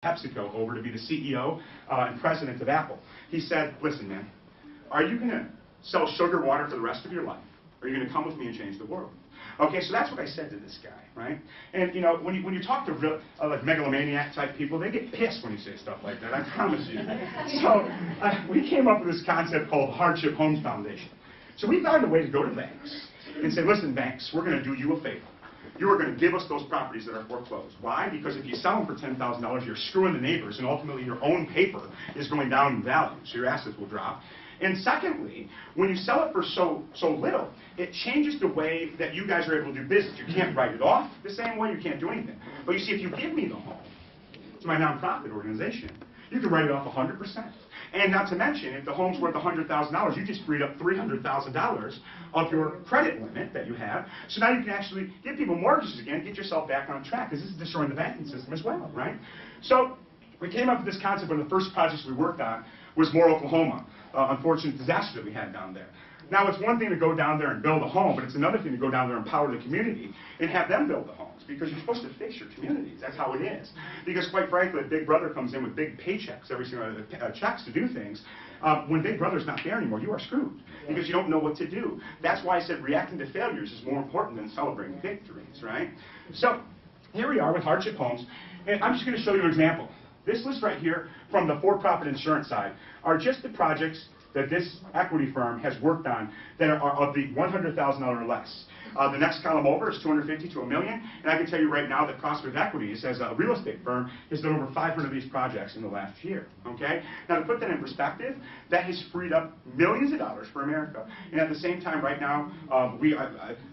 PepsiCo over to be the CEO and president of Apple. He said, listen, man, are you going to sell sugar water for the rest of your life? Or are you going to come with me and change the world? Okay, so that's what I said to this guy, right? And, you know, when you talk to real, like megalomaniac type people, they get pissed when you say stuff like that, I promise you. So we came up with this concept called Hardship Homes Foundation. So we found a way to go to banks and say, listen, banks, we're going to do you a favor. You are going to give us those properties that are foreclosed. Why? Because if you sell them for $10,000, you're screwing the neighbors, and ultimately your own paper is going down in value, so your assets will drop. And secondly, when you sell it for so little, it changes the way that you guys are able to do business. You can't write it off the same way, you can't do anything. But you see, if you give me the home to my nonprofit organization, you can write it off 100%. And not to mention, if the home's worth $100,000, you just freed up $300,000 of your credit limit that you have. So now you can actually give people mortgages again, get yourself back on track, because this is destroying the banking system as well, right? So we came up with this concept. One of the first projects we worked on was Moore, Oklahoma, unfortunate disaster that we had down there. Now, it's one thing to go down there and build a home, but it's another thing to go down there and empower the community and have them build the homes, because you're supposed to fix your communities. That's how it is. Because quite frankly, Big Brother comes in with big paychecks, every single checks to do things. When Big Brother's not there anymore, you are screwed, because you don't know what to do. That's why I said reacting to failures is more important than celebrating victories, right? So here we are with Hardship Homes, and I'm just going to show you an example. This list right here from the for-profit insurance side are just the projects that this equity firm has worked on that are of the $100,000 or less. The next column over is $250,000 to $1 million, and I can tell you right now that Prospect Equities, as a real estate firm, has done over 500 of these projects in the last year. Okay? Now, to put that in perspective, that has freed up millions of dollars for America. And at the same time, right now,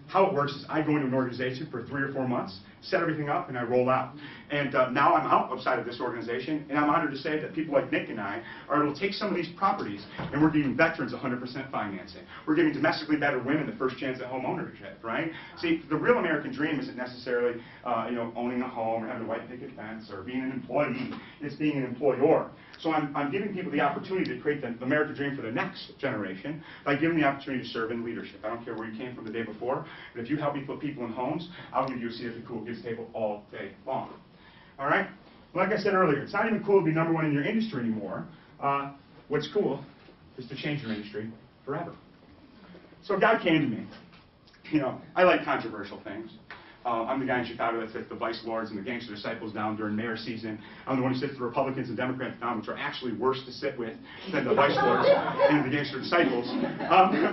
how it works is I go into an organization for 3 or 4 months, set everything up, and I roll out. And now I'm outside of this organization, and I'm honored to say that people like Nick and I are able to take some of these properties, and we're giving veterans 100% financing. We're giving domestically battered women the first chance at home ownership, right? See, the real American dream isn't necessarily, owning a home or having a white picket fence or being an employee. It's being an employer. So I'm giving people the opportunity to create the American dream for the next generation by giving the opportunity to serve in leadership. I don't care where you came from the day before, but if you help me put people in homes, I'll give you a seat at the cool kids table all day long. All right? Like I said earlier, it's not even cool to be #1 in your industry anymore. What's cool is to change your industry forever. So God came to me. You know, I like controversial things. I'm the guy in Chicago that sits the vice lords and the gangster disciples down during mayor season. I'm the one who sits the Republicans and Democrats down, which are actually worse to sit with than the vice lords and the gangster disciples,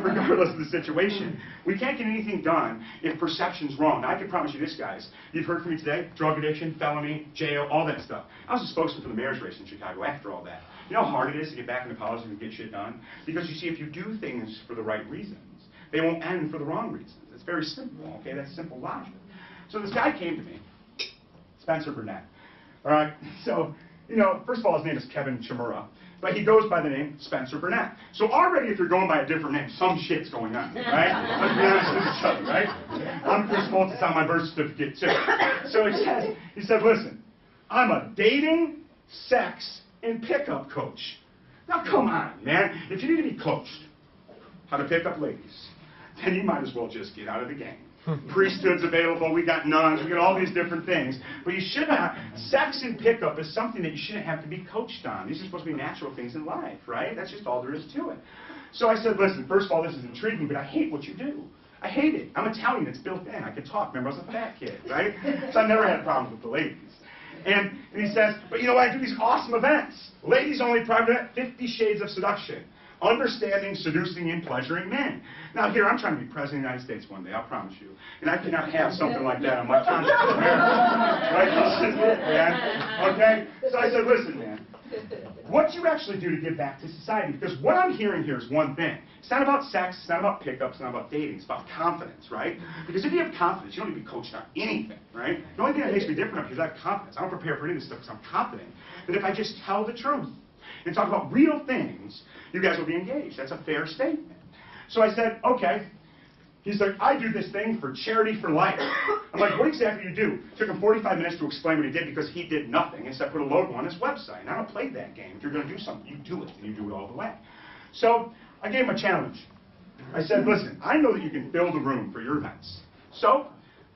regardless of the situation. We can't get anything done if perception's wrong. Now, I can promise you this, guys. You've heard from me today, drug addiction, felony, jail, all that stuff. I was a spokesman for the mayor's race in Chicago after all that. You know how hard it is to get back into politics and get shit done? Because you see, if you do things for the right reasons, they won't end for the wrong reasons. It's very simple, okay? That's simple logic. So this guy came to me, Spencer Burnett. All right, so, first of all, his name is Kevin Chimura, but he goes by the name Spencer Burnett. So already, if you're going by a different name, some shit's going on, right? Let's be honest with each other, right? I'm Chris Foltz, it's on my birth certificate, too. So he said, listen, I'm a dating, sex, and pickup coach. Now, come on, man. If you need to be coached how to pick up ladies, then you might as well just get out of the game. Priesthood's available, we got nuns, we got all these different things. But you should not, sex and pickup is something that you shouldn't have to be coached on. These are supposed to be natural things in life, right? That's just all there is to it. So I said, listen, first of all, this is intriguing, but I hate what you do. I hate it. I'm Italian, it's built in. I can talk, remember, I was a fat kid, right? So I never had problems with the ladies. And he says, but you know what, I do these awesome events. Ladies only private, 50 Shades of Seduction. Understanding, seducing, and pleasuring men. Now here, I'm trying to be president of the United States one day, I'll promise you. And I cannot have something like that on my contract in America. Right? This is it, man. Okay? So I said, listen, man, what do you actually do to give back to society? Because what I'm hearing here is one thing. It's not about sex, it's not about pickups, it's not about dating, it's about confidence, right? Because if you have confidence, you don't need to be coached on anything, right? The only thing that makes me different up here is I have confidence. I don't prepare for any of this stuff because I'm confident that if I just tell the truth, and talk about real things, you guys will be engaged. That's a fair statement. So I said, okay. He's like, I do this thing for charity for life. I'm like, what exactly do you do? It took him 45 minutes to explain what he did because he did nothing except put a logo on his website. And I don't play that game. If you're going to do something, you do it, and you do it all the way. So I gave him a challenge. I said, listen, I know that you can fill the room for your events. So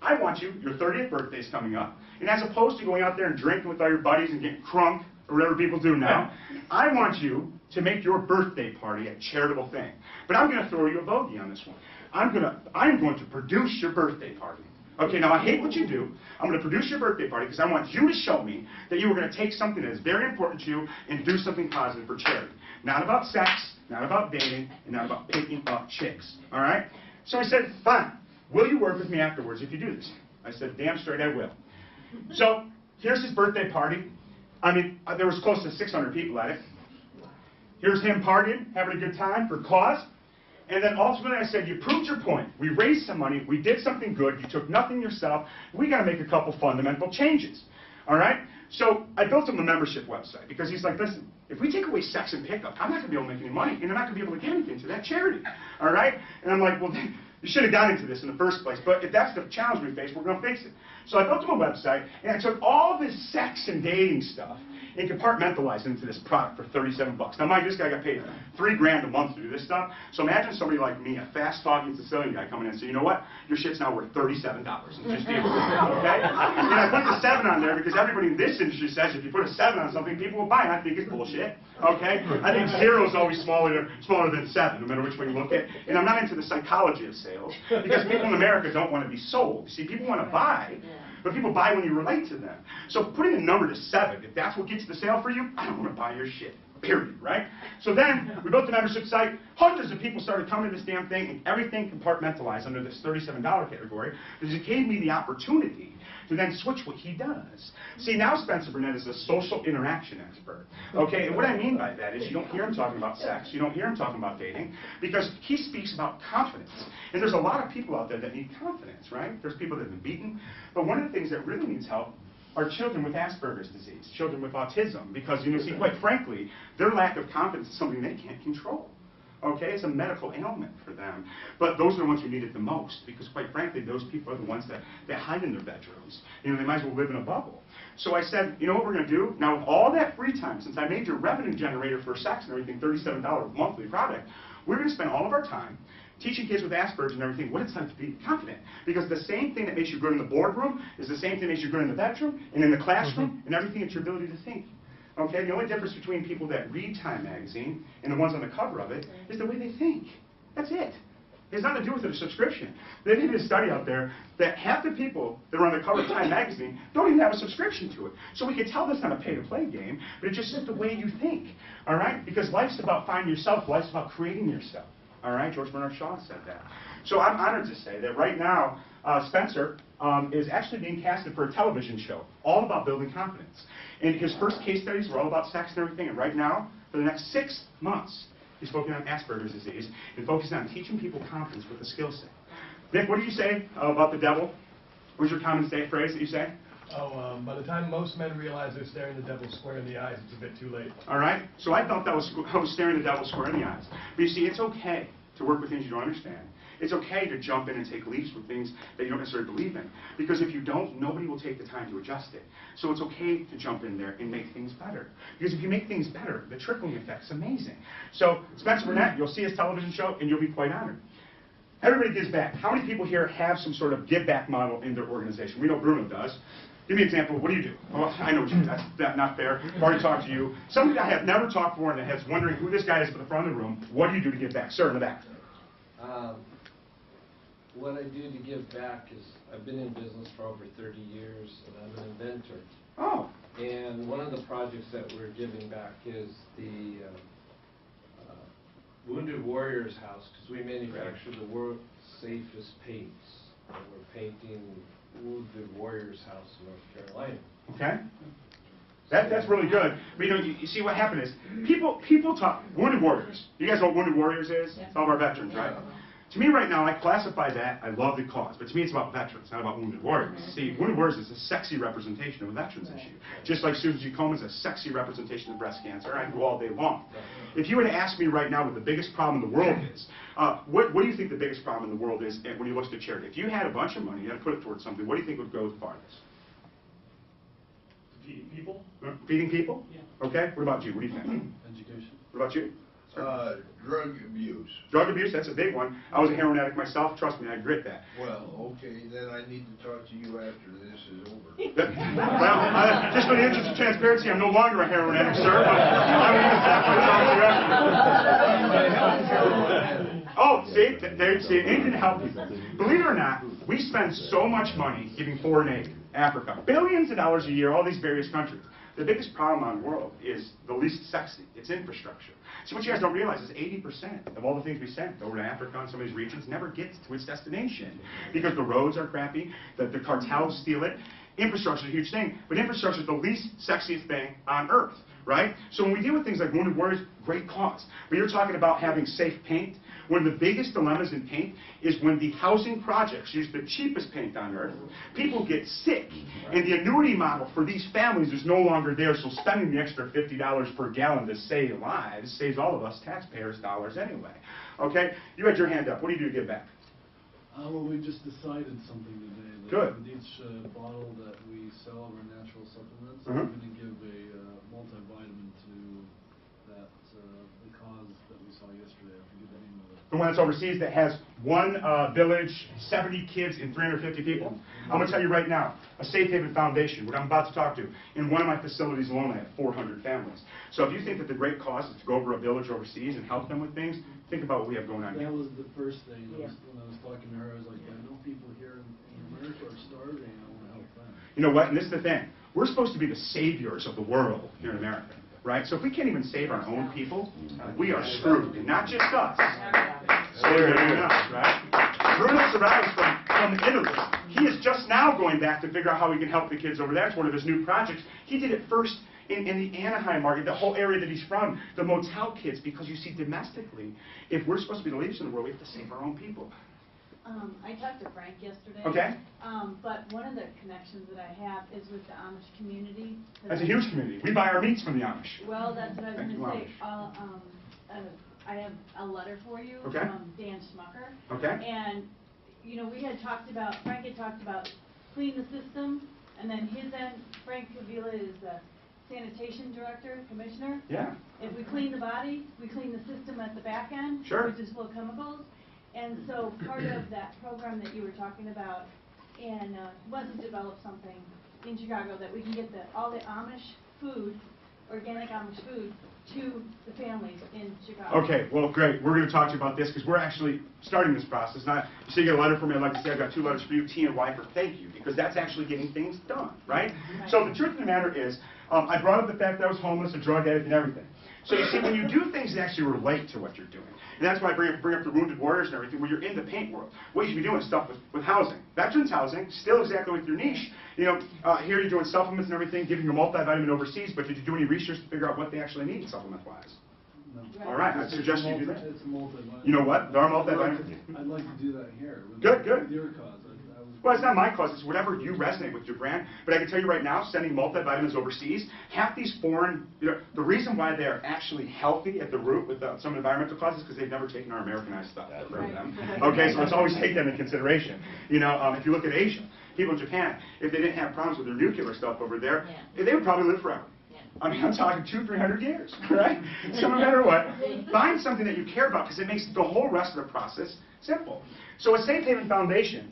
I want you, your 30th birthday is coming up, and as opposed to going out there and drinking with all your buddies and getting crunk, or whatever people do now, I want you to make your birthday party a charitable thing. But I'm going to throw you a bogey on this one. I'm going to produce your birthday party. Okay, now I hate what you do. I'm going to produce your birthday party because I want you to show me that you were going to take something that is very important to you and do something positive for charity. Not about sex, not about dating, and not about picking up chicks. All right? So he said, fine. Will you work with me afterwards if you do this? I said, damn straight I will. So here's his birthday party. I mean, there was close to 600 people at it. Here's him partying, having a good time for cause. And then ultimately I said, you proved your point. We raised some money. We did something good. You took nothing yourself. We got to make a couple fundamental changes. All right? So I built him a membership website because he's like, listen, if we take away sex and pickup, I'm not going to be able to make any money, and I'm not going to be able to get anything to that charity. All right? And I'm like, well, you should have got into this in the first place. But if that's the challenge we face, we're going to fix it. So I built him a website, and I took all of his sex and dating stuff and compartmentalized it into this product for $37. Now, mind you, this guy got paid $3 grand a month to do this stuff. So imagine somebody like me, a fast-talking Sicilian guy, coming in and saying, you know what? Your shit's now worth $37. And just deal with it, okay? And I put the 7 on there because everybody in this industry says if you put a 7 on something, people will buy it. I think it's bullshit, okay? I think 0 is always smaller than 7, no matter which way you look at it. And I'm not into the psychology of sales because people in America don't want to be sold. You see, people want to buy. But people buy when you relate to them. So putting a number to 7, if that's what gets the sale for you, I don't want to buy your shit. Period, right? So then, we built the membership site. Hundreds of people started coming to this damn thing, and everything compartmentalized under this $37 category, because it gave me the opportunity to then switch what he does. See, now Spencer Burnett is a social interaction expert. Okay, and what I mean by that is you don't hear him talking about sex, you don't hear him talking about dating, because he speaks about confidence. And there's a lot of people out there that need confidence, right? There's people that have been beaten, but one of the things that really needs help are children with Asperger's disease, children with autism, because, you know, see, quite frankly, their lack of confidence is something they can't control. Okay, it's a medical ailment for them. But those are the ones who need it the most, because quite frankly, those people are the ones that hide in their bedrooms. You know, they might as well live in a bubble. So I said, you know what we're going to do? Now, with all that free time, since I made your revenue generator for sex and everything $37 monthly product, we're going to spend all of our time teaching kids with Asperger's and everything what it's like to be confident. Because the same thing that makes you good in the boardroom is the same thing that makes you good in the bedroom and in the classroom and everything. It's your ability to think. Okay, the only difference between people that read Time magazine and the ones on the cover of it is the way they think. That's it. It has nothing to do with a subscription. They did a study out there that half the people that are on the cover of Time magazine don't even have a subscription to it. So we could tell this not a pay-to-play game, but it's just the way you think. All right? Because life's about finding yourself. Life's about creating yourself. All right? George Bernard Shaw said that. So I'm honored to say that right now, Spencer is actually being casted for a television show all about building confidence. And his first case studies were all about sex and everything. And right now, for the next 6 months, he's focusing on Asperger's disease and focusing on teaching people confidence with a skill set. Vic, what do you say about the devil? What's your common phrase that you say? Oh, by the time most men realize they're staring the devil square in the eyes, it's a bit too late. All right? So I thought that was staring the devil square in the eyes. But you see, it's okay to work with things you don't understand. It's okay to jump in and take leaps with things that you don't necessarily believe in. Because if you don't, nobody will take the time to adjust it. So it's okay to jump in there and make things better. Because if you make things better, the trickling effect's amazing. So Spencer Burnett, you'll see his television show, and you'll be quite honored. Everybody gives back. How many people here have some sort of give-back model in their organization? We know Bruno does. Give me an example. What do you do? Well, I know what you do. That's not fair. I've already talked to you. Somebody I have never talked before and that has wondering who this guy is at the front of the room. What do you do to give back? Sir, in the back. What I do to give back is I've been in business for over 30 years, and I'm an inventor. Oh. And one of the projects that we're giving back is the Wounded Warriors House, because we manufacture the world's safest paints. And we're painting Wounded Warriors House in North Carolina. Okay. That's really good. But you know, you see what happened is people talk Wounded Warriors. You guys know what Wounded Warriors is? Yeah. It's all of our veterans, right? To me right now, I classify that, I love the cause, but to me it's about veterans, not about Wounded Warriors. See, Wounded Warriors is a sexy representation of a veterans issue. Just like Susan G. Komen is a sexy representation of breast cancer, I go all day long. If you were to ask me right now what the biggest problem in the world is, what do you think the biggest problem in the world is when you look at charity? If you had a bunch of money, you had to put it towards something, what do you think would go the farthest? Feeding people? Feeding people? Yeah. Okay, what about you? What do you think? Education. What about you? Drug abuse. Drug abuse, that's a big one. I was a heroin addict myself. Trust me, I grit that. Well, okay, then I need to talk to you after this is over. Well, just for the interest of transparency, I'm no longer a heroin addict, sir, but I will definitely talk to you after. Oh, see, it didn't help you. Believe it or not, we spend so much money giving foreign aid, Africa, billions of dollars a year, all these various countries. The biggest problem in the world is the least sexy. It's infrastructure. So what you guys don't realize is 80% of all the things we send over to Africa and some of these regions never gets to its destination because the roads are crappy, the cartels steal it. Infrastructure is a huge thing, but infrastructure is the least sexiest thing on earth, right? So when we deal with things like wounded warriors, great cause. But you're talking about having safe paint. One of the biggest dilemmas in paint is when the housing projects use the cheapest paint on earth, people get sick, and the annuity model for these families is no longer there, so spending the extra $50 per gallon to save lives saves all of us taxpayers dollars anyway. Okay? You had your hand up. What do you do to give back? Well, we just decided something today. That Good. with each bottle that we sell of our natural supplements, Mhm. we're going to give a multivitamin to that, the cause that we saw yesterday. I forget the name of it. The one that's overseas that has one village, 70 kids, and 350 people. I'm going to tell you right now, a Safe Haven Foundation, what I'm about to talk to, in one of my facilities alone, I have 400 families. So if you think that the great cause is to go over a village overseas and help them with things, think about what we have going on here. That was the first thing. When I was talking to her, I was like, I know people here in America are starving. I want to help them. You know what? And this is the thing. We're supposed to be the saviors of the world here in America, right? So if we can't even save our own people, we are screwed. And not just us. Everyone else, right? Bruno Serrato's from Italy. He is just now going back to figure out how he can help the kids over there. It's one of his new projects. He did it first in the Anaheim market, the whole area that he's from, the motel kids, because you see, domestically, if we're supposed to be the leaders in the world, we have to save our own people. I talked to Frank yesterday. Okay. But one of the connections that I have is with the Amish community. That's a huge community. We buy our meats from the Amish. Well, that's what I was Thank you, going to say. Amish. I have a letter for you Okay. from Dan Schmucker. Okay. And, you know, Frank had talked about clean the system, and then his end, Frank Cavilla is the sanitation director, commissioner. Yeah. If we clean the body, we clean the system at the back end, Sure. which is full of chemicals. And so part of that program that you were talking about was to develop something in Chicago that we can get all the Amish food, organic Amish food, to the families in Chicago. Okay, well, great. We're going to talk to you about this because we're actually starting this process. You say you get a letter from me, I'd like to say I've got 2 letters for you, T and Y for thank you, because that's actually getting things done, right? So the truth of the matter is, I brought up the fact that I was homeless, a drug addict, and everything. So you see, when you do things that actually relate to what you're doing, and that's why I bring up the wounded warriors and everything, when you're in the paint world, what you should be doing is stuff with housing. Veterans housing, still exactly with your niche. You know, here you're doing supplements and everything, giving a multivitamin overseas, but did you do any research to figure out what they actually need supplement-wise? No. All right, I suggest you do that. It's a multivitamin. You know what? There are multivitamins. I'd like to do that here. Good, good. With your cause. Well, it's not my cause. It's whatever you resonate with your brand. But I can tell you right now, sending multivitamins overseas, half these foreign, the reason why they're actually healthy at the root with some environmental causes is because they've never taken our Americanized stuff for them. Okay, so let's always take that into consideration. You know, if you look at Asia, people in Japan, if they didn't have problems with their nuclear stuff over there, they would probably live forever. I mean, I'm talking 200-300 years, right? So no matter what, find something that you care about because it makes the whole rest of the process simple. So a Safe Haven Foundation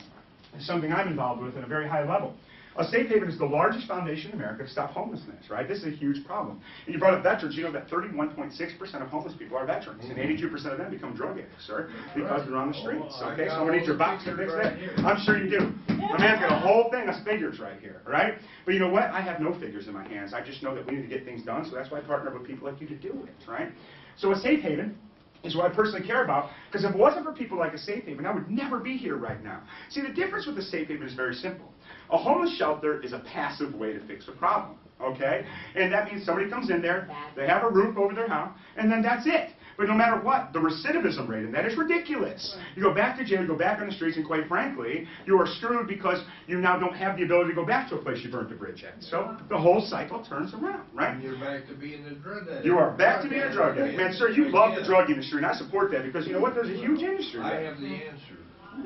is something I'm involved with at a very high level. A Safe Haven is the largest foundation in America to stop homelessness, right? This is a huge problem. And you brought up veterans. You know that 31.6% of homeless people are veterans, and 82% of them become drug addicts, sir, because they're on the streets. Okay, so we need your box to fix that. I'm sure you do. My man's got a whole thing of figures right here, right? But you know what? I have no figures in my hands. I just know that we need to get things done, so that's why I partner with people like you to do it, right? So a Safe Haven is what I personally care about, because if it wasn't for people like a Safe Haven, I would never be here right now. See, the difference with a Safe Haven is very simple. A homeless shelter is a passive way to fix a problem, okay? And that means somebody comes in there, they have a roof over their house, and then that's it. But no matter what, the recidivism rate in that is ridiculous. You go back to jail, you go back on the streets, and quite frankly, you are screwed because you now don't have the ability to go back to a place you burnt the bridge at. So the whole cycle turns around, right? And you're back to being a drug addict. You are back to being a drug addict. Man, sir, you love the drug industry, and I support that because you know what? There's a huge industry I there. have the answer.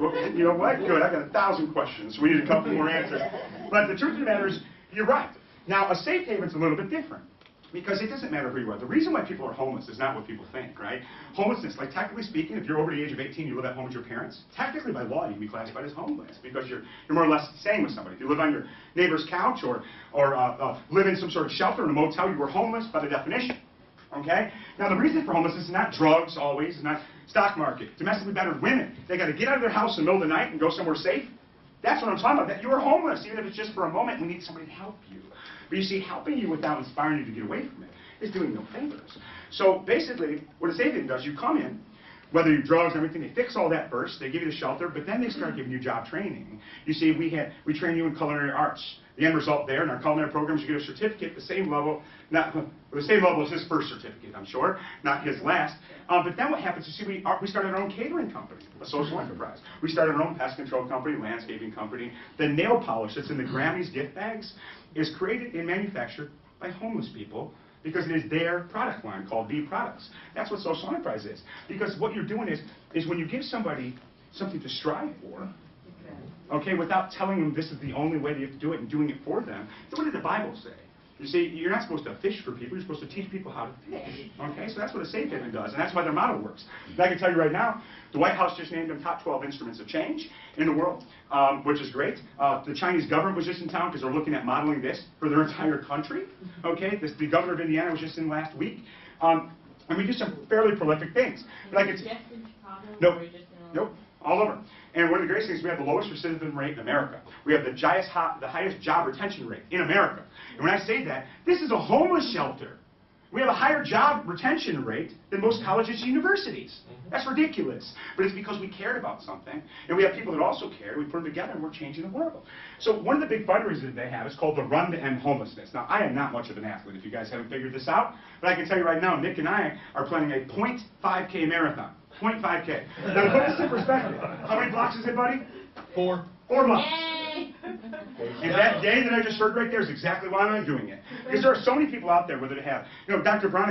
Well, you know what? Good. I got 1,000 questions. We need a couple more answers. But the truth of the matter is, you're right. Now, a Safe Haven's a little bit different. Because it doesn't matter who you are. The reason why people are homeless is not what people think, right? Homelessness, like technically speaking, if you're over the age of 18, you live at home with your parents, technically by law you can be classified as homeless because you're more or less staying with somebody. If you live on your neighbor's couch or live in some sort of shelter in a motel, you are homeless by the definition. Okay? Now the reason for homelessness is not drugs always, it's not stock market. Domestically battered women, they got to get out of their house in the middle of the night and go somewhere safe. That's what I'm talking about. That you are homeless, even if it's just for a moment. We need somebody to help you. But you see, helping you without inspiring you to get away from it is doing no favors. So basically, what a safe haven does, you come in, whether you drugs and everything, they fix all that first, they give you the shelter, but then they start giving you job training. You see, we train you in culinary arts. The end result there in our culinary programs, you get a certificate, the same level, the same level as his first certificate, I'm sure, not his last. But then what happens, you see, we started our own catering company, a social enterprise. We started our own pest control company, landscaping company. The nail polish that's in the Grammys gift bags is created and manufactured by homeless people because it is their product line called B Products. That's what social enterprise is. Because what you're doing is when you give somebody something to strive for, okay, without telling them this is the only way they have to do it and doing it for them, what did the Bible say? You see, you're not supposed to fish for people, you're supposed to teach people how to fish. Okay, so that's what a safe haven does, and that's why their model works. And I can tell you right now, the White House just named them top 12 instruments of change in the world, which is great. The Chinese government was just in town because they're looking at modeling this for their entire country. Okay, the governor of Indiana was just in last week. And we do some fairly prolific things. But I could, Just in Chicago? nope, Or just in nope, all over. And one of the greatest things, we have the lowest recidivism rate in America. We have the highest job retention rate in America. And when I say that, this is a homeless shelter. We have a higher job retention rate than most colleges and universities. That's ridiculous. But it's because we cared about something, and we have people that also care. We put them together, and we're changing the world. So one of the big fundraisers they have is called the Run to End Homelessness. Now, I am not much of an athlete, if you guys haven't figured this out, but I can tell you right now, Nick and I are planning a 0.5K marathon. 0.5K. Now, to put this in perspective, how many blocks is it, buddy? 4. 4 blocks. Yay! And that day that I just heard right there is exactly why I'm doing it. Because there are so many people out there whether they have, Dr. Brown